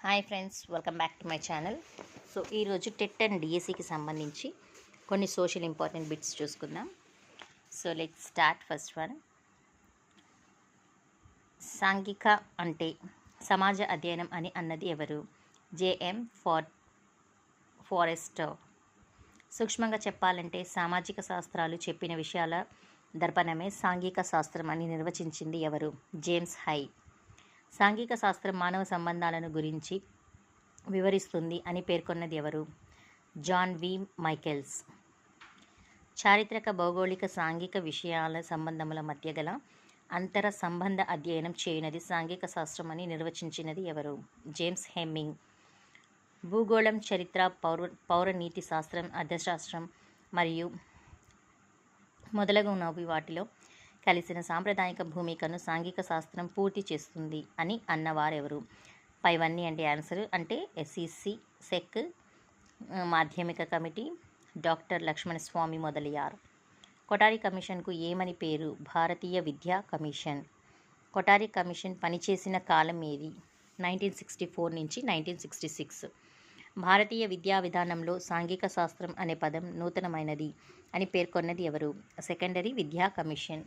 Hi friends, welcome back to my channel. So ఈరోజు TET and డిఎస్సికి సంబంధించి కొన్ని సోషల్ ఇంపార్టెంట్ బిట్స్ చూసుకుందాం. So let's start. First one, సాంఘిక అంటే సమాజ అధ్యయనం అని అన్నది ఎవరు? JM Forester. సూక్ష్మంగా చెప్పాలంటే సామాజిక శాస్త్రాలు చెప్పిన విషయాల దర్పణమే సాంఘిక శాస్త్రం అని నిర్వచించింది ఎవరు? James high. సాంఘిక శాస్త్రం మానవ సంబంధాలను గురించి వివరిస్తుంది అని పేర్కొన్నది ఎవరు? జాన్ వి మైకెల్స్. చారిత్రక, భౌగోళిక, సాంఘిక విషయాల సంబంధముల మధ్య గల అంతర సంబంధ అధ్యయనం చేయనది సాంఘిక శాస్త్రం అని నిర్వచించినది ఎవరు? James hemming. భూగోళం, చరిత్ర, పౌరనీతి శాస్త్రం, అర్థశాస్త్రం మరియు మొదలగునవి వాటిలో కలిసిన సాంప్రదాయిక భూమికను సాంఘిక శాస్త్రం పూర్తి చేస్తుంది అని అన్నవారెవరు? పైవన్నీ అంటే ఆన్సర్ అంటే ఎస్ఈసి, సెక్, మాధ్యమిక కమిటీ, డాక్టర్ లక్ష్మణస్వామి మొదలయార్. కొఠారి కమిషన్కు ఏమని పేరు? భారతీయ విద్యా కమిషన్. కొఠారి కమిషన్ పనిచేసిన కాలం ఏది? 1964 నుంచి 1966. భారతీయ విద్యా విధానంలో సాంఘిక శాస్త్రం అనే పదం నూతనమైనది అని పేర్కొన్నది ఎవరు? సెకండరీ విద్యా కమిషన్.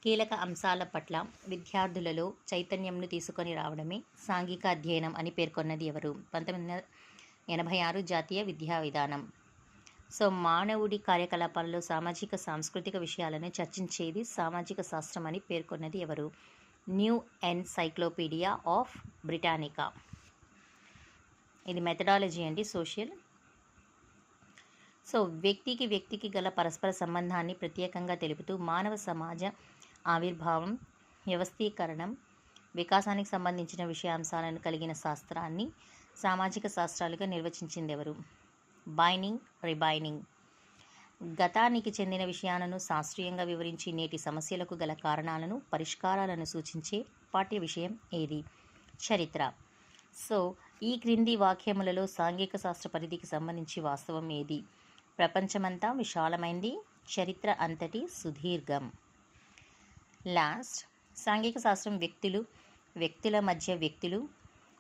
కీలక అంశాల పట్ల విద్యార్థులలో చైతన్యంను తీసుకొని రావడమే సాంఘిక అధ్యయనం అని పేర్కొన్నది ఎవరు? 1986 జాతీయ విద్యా విధానం. సో మానవుడి కార్యకలాపాలలో సామాజిక సాంస్కృతిక విషయాలను చర్చించేది సామాజిక శాస్త్రం అని పేర్కొన్నది ఎవరు? New encyclopedia of Britannica. ఇది మెథడాలజీ అండి, సోషల్. సో వ్యక్తికి గల పరస్పర సంబంధాన్ని ప్రత్యేకంగా తెలుపుతూ మానవ సమాజ ఆవిర్భావం, వ్యవస్థీకరణం, వికాసానికి సంబంధించిన విషయాంశాలను కలిగిన శాస్త్రాన్ని సామాజిక శాస్త్రాలుగా నిర్వచించింది ఎవరు? బైనింగ్, రిబైనింగ్. గతానికి చెందిన విషయాలను శాస్త్రీయంగా వివరించి నేటి సమస్యలకు గల కారణాలను, పరిష్కారాలను సూచించే పాఠ్య విషయం ఏది? చరిత్ర. సో ఈ క్రింది వాక్యములలో సాంఘిక శాస్త్ర పరిధికి సంబంధించి వాస్తవం ఏది? ప్రపంచమంతా విశాలమైంది, చరిత్ర అంతటి సుదీర్ఘం. లాస్ట్, సాంఘిక శాస్త్రం వ్యక్తుల మధ్య,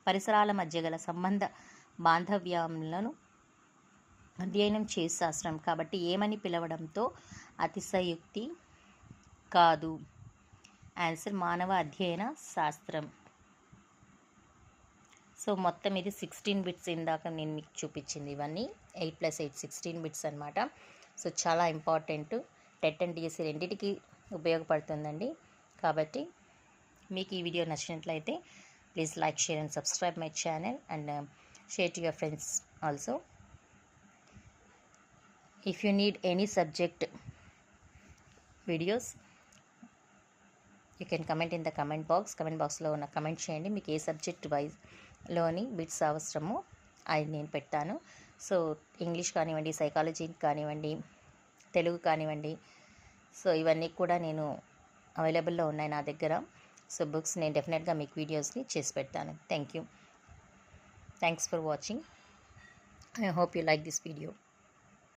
పరిసరాల మధ్య గల సంబంధ బాంధవ్యాలను అధ్యయనం చేసే శాస్త్రం కాబట్టి ఏమని పిలవడంతో అతిశయోక్తి కాదు. ఆన్సర్ మానవ అధ్యయన శాస్త్రం. సో మొత్తం ఇది 16 బిట్స్. ఇందాక నేను మీకు చూపించింది ఇవన్నీ 8+8 16 బిట్స్ అనమాట. సో చాలా ఇంపార్టెంట్. టెట్ అండ్ డిఎస్సి రెండింటికి ఉపయోగపడుతుందండి. కాబట్టి మీకు ఈ వీడియో నచ్చినట్లయితే please like, share and subscribe my channel and share to your friends also. If you need any subject videos you can comment in the comment బాక్స్లో ఉన్న comment చేయండి. మీకు ఏ సబ్జెక్ట్ వైజ్లోని బిట్స్ అవసరమో అది నేను పెడతాను. సో ఇంగ్లీష్ కానివ్వండి, సైకాలజీ కానివ్వండి, తెలుగు కానివ్వండి, సో ఇవన్నీ కూడా నేను అవైలబుల్లో ఉన్నాయి నా దగ్గర. సో బుక్స్ నేను డెఫినెట్గా మీకు వీడియోస్ని చేసి పెడతాను. Thanks for watching. I hope you like this video.